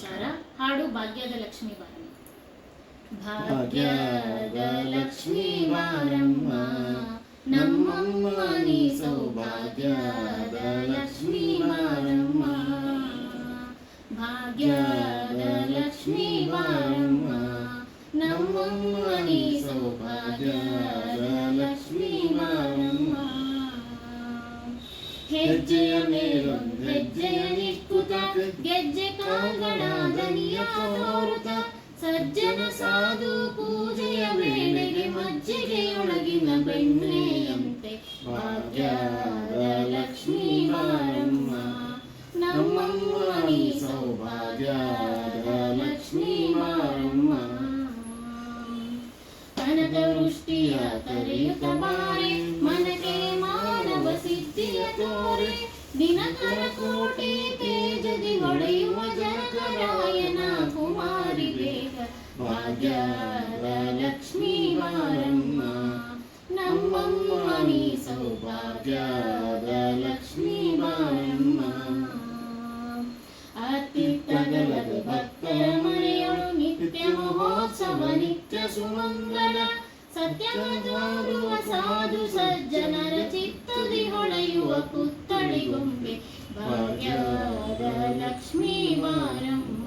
ನಮಸ್ಕಾರ. ಹಾಡು ಭಾಗ್ಯದ ಲಕ್ಷ್ಮೀ ಬಾರಮ್ಮ. ಭಾಗ್ಯದ ಲಕ್ಷ್ಮೀ ಬಾರಮ್ಮ ನಮ್ಮಮ್ಮ ನೀ ಸೌಭಾಗ್ಯದ ಲಕ್ಷ್ಮೀ ಬಾರಮ್ಮ. ಭಾಗ್ಯದ ಲಕ್ಷ್ಮೀ ಬಾರಮ್ಮ ನಮ್ಮಮ್ಮ ನೀ ಸೌಭಾಗ್ಯದ ಲಕ್ಷ್ಮೀ ಬಾರಮ್ಮ. ಹೆಜ್ಜೆಯ ಮೇಲೊಂದು ಹೆಜ್ಜೆಯ ನಿಕ್ಕುತ ಗೆಜ್ಜೆ ಕಾಲ್ಗಳ ದನಿಯ ತೋರುತ ಸಜ್ಜನ ಸಾಧು ಪೂಜೆಯ ವೇಳೆಗೆ ಮಜ್ಜಿಗೆಯೊಳಗಿನ ಬೆಣ್ಣೆಯಂತೆ ಭಾಗ್ಯದ ಲಕ್ಷ್ಮೀ ಬಾರಮ್ಮ ನಮ್ಮಮ್ಮ ನೀ ಸೌಭಾಗ್ಯದ ಲಕ್ಷ್ಮೀ ಬಾರಮ್ಮ. ಕನಕ ವೃಷ್ಟಿಯ ಕರೆಯುತ್ತ ಬಾರೆ ಮನಕೆ ಮಾನವ ಸಿದ್ಧಿಯ ತೋರೆ ದಿನಕರ ಕೋಟೆ ತೇಜದಿ ಹೊಳೆಯುವ ಜನಕರಾಯನ ಕುಮಾರಿ ಬೇಗ ಭಾಗ್ಯದ ಲಕ್ಷ್ಮೀ ಬಾರಮ್ಮ ನಮ್ಮಮ್ಮ ನೀ ಸೌಭಾಗ್ಯದ ಲಕ್ಷ್ಮೀ ಬಾರಮ್ಮ. ಅತ್ತಿತ್ತಗಲದ ಭಕ್ತರ ಮನೆಯೊಳು ನಿತ್ಯ ಮಹೋತ್ಸವ ನಿತ್ಯ ಸುಮಂಗಲ ಸತ್ಯಮದುವ ಸಾಧು ಸಜ್ಜನರ ಚಿತ್ತದಿ ಹೊಳೆಯುವ ಪುತ್ತಳಿಗೊಂಬೆ ಭಾಗ್ಯದ ಲಕ್ಷ್ಮೀ ಬಾರಮ್ಮ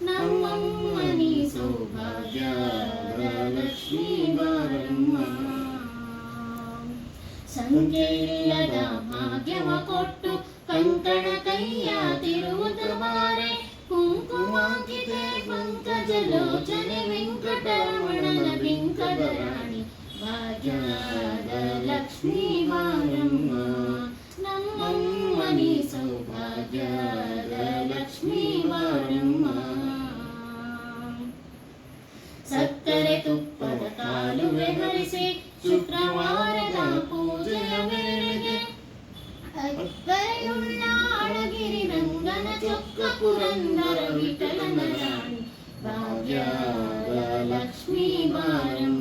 ನಮ್ಮಮ್ಮ ನೀ ಸೌಭಾಗ್ಯದ ಲಕ್ಷ್ಮೀ ಬಾರಮ್ಮ. ಸಂಖ್ಯೆಯಿಲ್ಲದ ಭಾಗ್ಯವ ಕೊಟ್ಟು ಕಂಕಣ ಕೈಯ ತಿರುವುದ ಬಾರೆ ಕುಂಕುಮಾಂಕಿತೆ ಪಂಕಜಲೋಚನೆ ವೆಂಕಟರಮಣನ ಬಿಂಕದ ರಾಣಿ ಭಾಗ್ಯದ ಲಕ್ಷ್ಮೀ ಬಾರಮ್ಮ ನಮ್ಮಮ್ಮ ನೀ ಸೌಭಾಗ್ಯದ ಲಕ್ಷ್ಮೀ ಬಾರಮ್ಮ. ಸಕ್ಕರೆ ತುಪ್ಪದ ಕಾಲುವೆ ಹರಿಸಿ ಶುಕ್ರವಾರದ ಪೂಜೆಯ ವೇಳೆಗೆ ಅಕ್ಕರೆಯುಳ್ಳ ಅಳಗಿರಿ ರಂಗನ ಚೊಕ್ಕ ಪುರಂದರ ವಿಠಲನ ರಾಣಿ ಭಾಗ್ಯದ ಲಕ್ಷ್ಮೀ ಬಾರಮ್ಮ